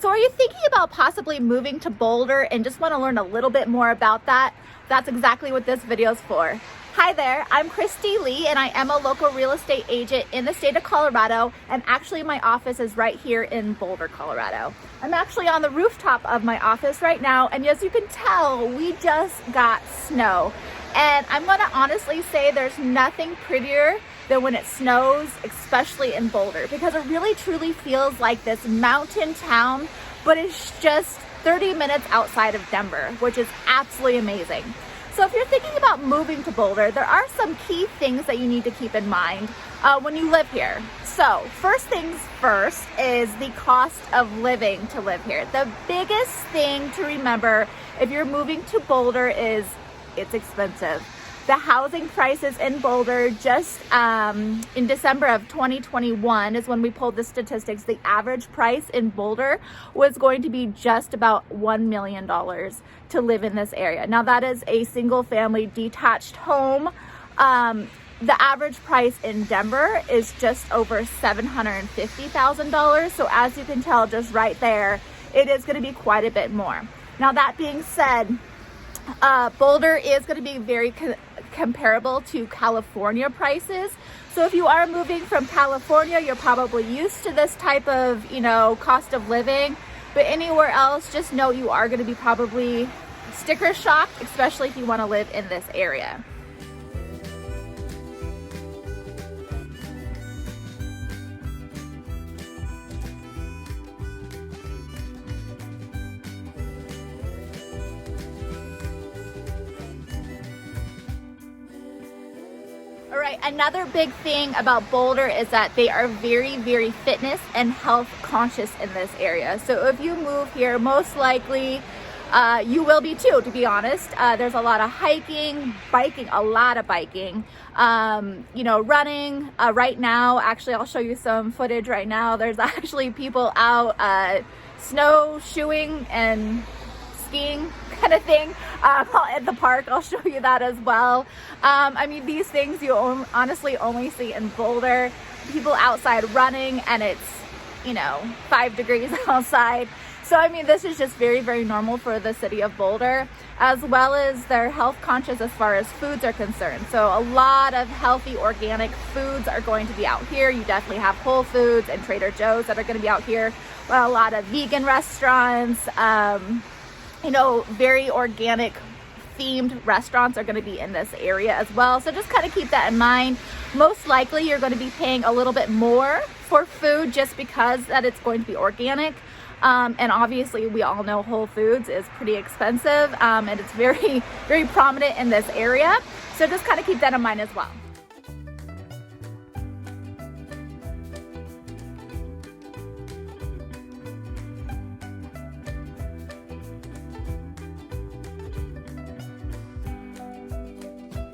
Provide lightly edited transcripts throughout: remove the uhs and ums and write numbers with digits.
So are you thinking about possibly moving to Boulder and just want to learn a little bit more about that? That's exactly what this video is for. Hi there, I'm Christy Lee and I am a local real estate agent in the state of Colorado, and actually my office is right here in Boulder, Colorado. I'm actually on the rooftop of my office right now, and as you can tell, we just got snow. And I'm gonna honestly say there's nothing prettier than when it snows, especially in Boulder, because it really truly feels like this mountain town, but it's just 30 minutes outside of Denver, which is absolutely amazing. So if you're thinking about moving to Boulder, there are some key things that you need to keep in mind when you live here. So first things first is the cost of living to live here. The biggest thing to remember if you're moving to Boulder is it's expensive. The housing prices in Boulder just in December of 2021 is when we pulled the statistics. The average price in Boulder was going to be just about $1 million to live in this area. Now that is a single family detached home. The average price in Denver is just over $750,000. So as you can tell just right there, it is going to be quite a bit more. Now that being said, Boulder is going to be very comparable to California prices. So if you are moving from California, you're probably used to this type of, cost of living. But anywhere else, just know you are going to be probably sticker shocked, especially if you want to live in this area. All right, another big thing about Boulder is that they are very, very fitness and health conscious in this area. So if you move here, most likely you will be too, to be honest. There's a lot of hiking, biking, a lot of biking, running. Right now, actually, I'll show you some footage right now. There's actually people out snowshoeing and skiing kind of thing at the park. I'll show you that as well. These things you honestly only see in Boulder. People outside running, and it's 5 degrees outside. So this is just very, very normal for the city of Boulder, as well as they're health conscious as far as foods are concerned. So a lot of healthy organic foods are going to be out here. You definitely have Whole Foods and Trader Joe's that are going to be out here. A lot of vegan restaurants, very organic themed restaurants are going to be in this area as well. So just kind of keep that in mind. Most likely you're going to be paying a little bit more for food just because that it's going to be organic. And obviously we all know Whole Foods is pretty expensive, and it's very, very prominent in this area. So just kind of keep that in mind as well.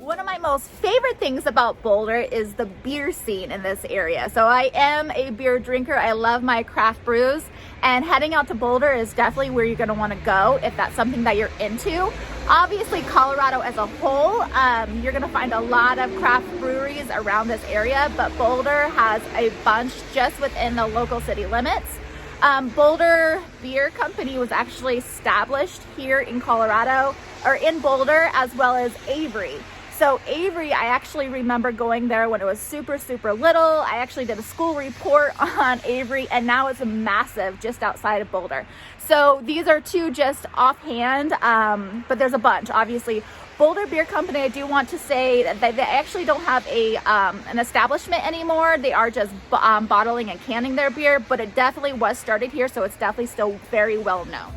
One of my most favorite things about Boulder is the beer scene in this area. So I am a beer drinker. I love my craft brews, and heading out to Boulder is definitely where you're going to want to go if that's something that you're into. Obviously, Colorado as a whole, you're going to find a lot of craft breweries around this area, but Boulder has a bunch just within the local city limits. Boulder Beer Company was actually established here in Colorado, or in Boulder, as well as Avery. So Avery, I actually remember going there when it was super, super little. I actually did a school report on Avery, and now it's massive just outside of Boulder. So these are two just offhand, but there's a bunch. Obviously, Boulder Beer Company, I do want to say that they actually don't have an establishment anymore. They are just bottling and canning their beer, but it definitely was started here, so it's definitely still very well known.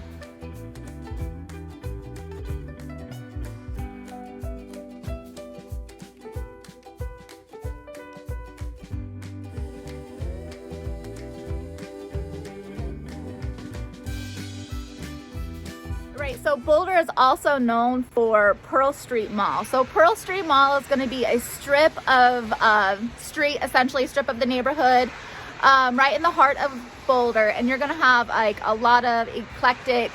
Right, so Boulder is also known for Pearl Street Mall. So Pearl Street Mall is going to be a strip of essentially a strip of the neighborhood right in the heart of Boulder, and you're going to have like a lot of eclectic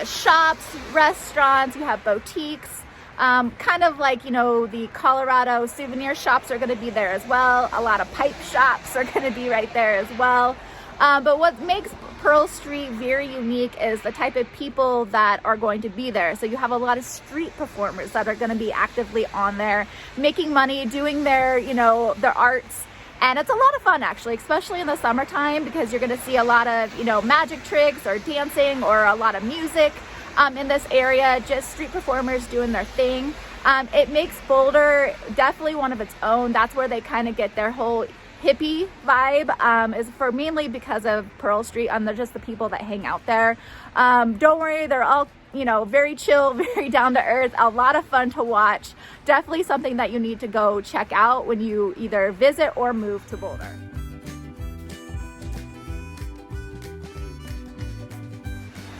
shops, restaurants. You have boutiques, kind of like, the Colorado souvenir shops are going to be there as well. A lot of pipe shops are going to be right there as well. But what makes Pearl Street very unique is the type of people that are going to be there. So you have a lot of street performers that are going to be actively on there, making money, doing their, you know, their arts. And it's a lot of fun, actually, especially in the summertime, because you're going to see a lot of, you know, magic tricks or dancing or a lot of music in this area, just street performers doing their thing. It makes Boulder definitely one of its own. That's where they kind of get their whole hippie vibe, is for mainly because of Pearl Street and they're just the people that hang out there. Don't worry, they're all, you know, very chill, very down to earth, a lot of fun to watch. Definitely something that you need to go check out when you either visit or move to Boulder.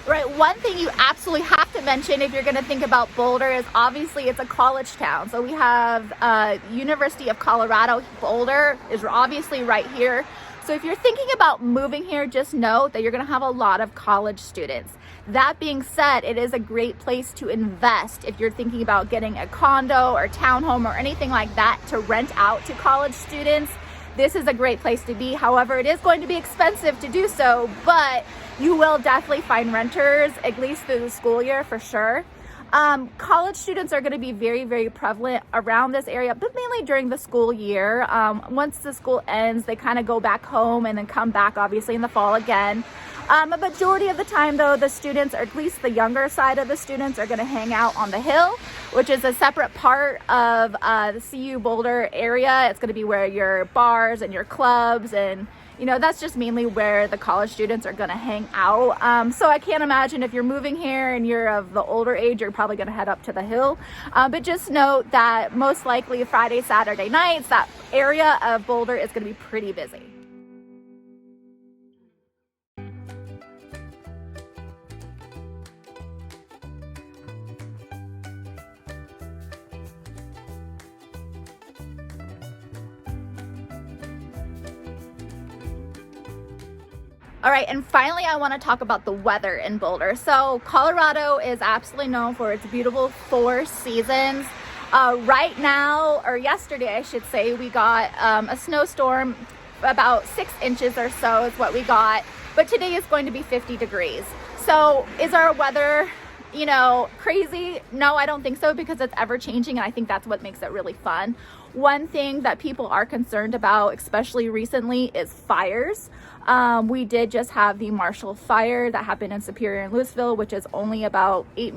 Right, one thing you absolutely have to mention if you're going to think about Boulder is obviously it's a college town. So we have University of Colorado. Boulder is obviously right here. So if you're thinking about moving here, just know that you're going to have a lot of college students. That being said, it is a great place to invest if you're thinking about getting a condo or townhome or anything like that to rent out to college students. This is a great place to be. However, it is going to be expensive to do so, but you will definitely find renters, at least through the school year for sure. College students are going to be very, very prevalent around this area, but mainly during the school year. Once the school ends, they kind of go back home and then come back obviously in the fall again. A majority of the time though, the students, or at least the younger side of the students, are going to hang out on the hill, which is a separate part of the CU Boulder area. It's going to be where your bars and your clubs and, you know, that's just mainly where the college students are going to hang out. So I can't imagine if you're moving here and you're of the older age, you're probably going to head up to the hill. But just note that most likely Friday, Saturday nights, that area of Boulder is going to be pretty busy. All right, and finally, I want to talk about the weather in Boulder. So Colorado is absolutely known for its beautiful 4 seasons. Right now, or yesterday, I should say, we got a snowstorm, about 6 inches or so is what we got. But today is going to be 50 degrees. So is our weather, you know, crazy? No, I don't think so, because it's ever changing, and I think that's what makes it really fun. One thing that people are concerned about, especially recently, is fires. We did just have the Marshall fire that happened in Superior and Louisville, which is only about 8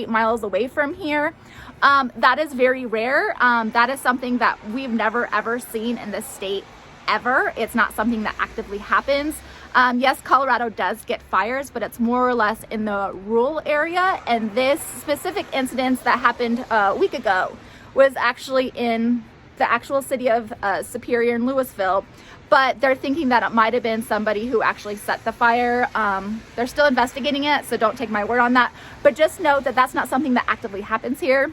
miles away from here. That is very rare. That is something that we've never ever seen in this state ever. It's not something that actively happens. Yes, Colorado does get fires, but it's more or less in the rural area. And this specific incident that happened a week ago was actually in the actual city of Superior and Louisville. But they're thinking that it might have been somebody who actually set the fire. They're still investigating it, so don't take my word on that. But just know that that's not something that actively happens here.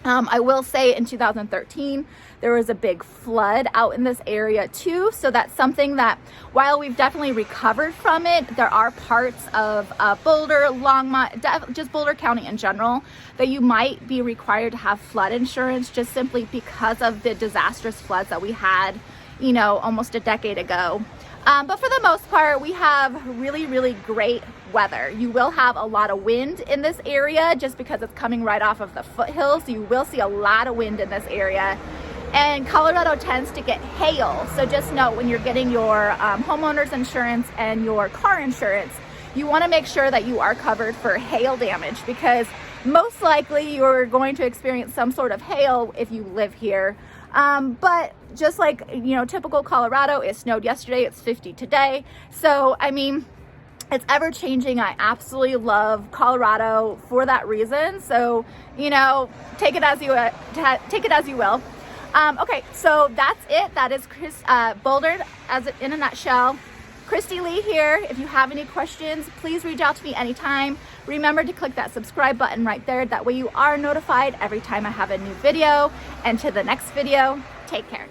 I will say in 2013, there was a big flood out in this area too. So that's something that, while we've definitely recovered from it, there are parts of Boulder, Longmont, just Boulder County in general, that you might be required to have flood insurance just simply because of the disastrous floods that we had, you know, almost a decade ago. But for the most part, we have really, really great weather. You will have a lot of wind in this area just because it's coming right off of the foothills. So you will see a lot of wind in this area. And Colorado tends to get hail. So just note, when you're getting your homeowner's insurance and your car insurance, you want to make sure that you are covered for hail damage, because most likely you're going to experience some sort of hail if you live here. But just like, you know, typical Colorado, it snowed yesterday, it's 50 today. So, I mean, it's ever changing. I absolutely love Colorado for that reason. So, you know, take it as you will. Okay, so that's it. That is Boulder as in a nutshell. Christy Lee here. If you have any questions, please reach out to me anytime. Remember to click that subscribe button right there. That way you are notified every time I have a new video. And to the next video, take care.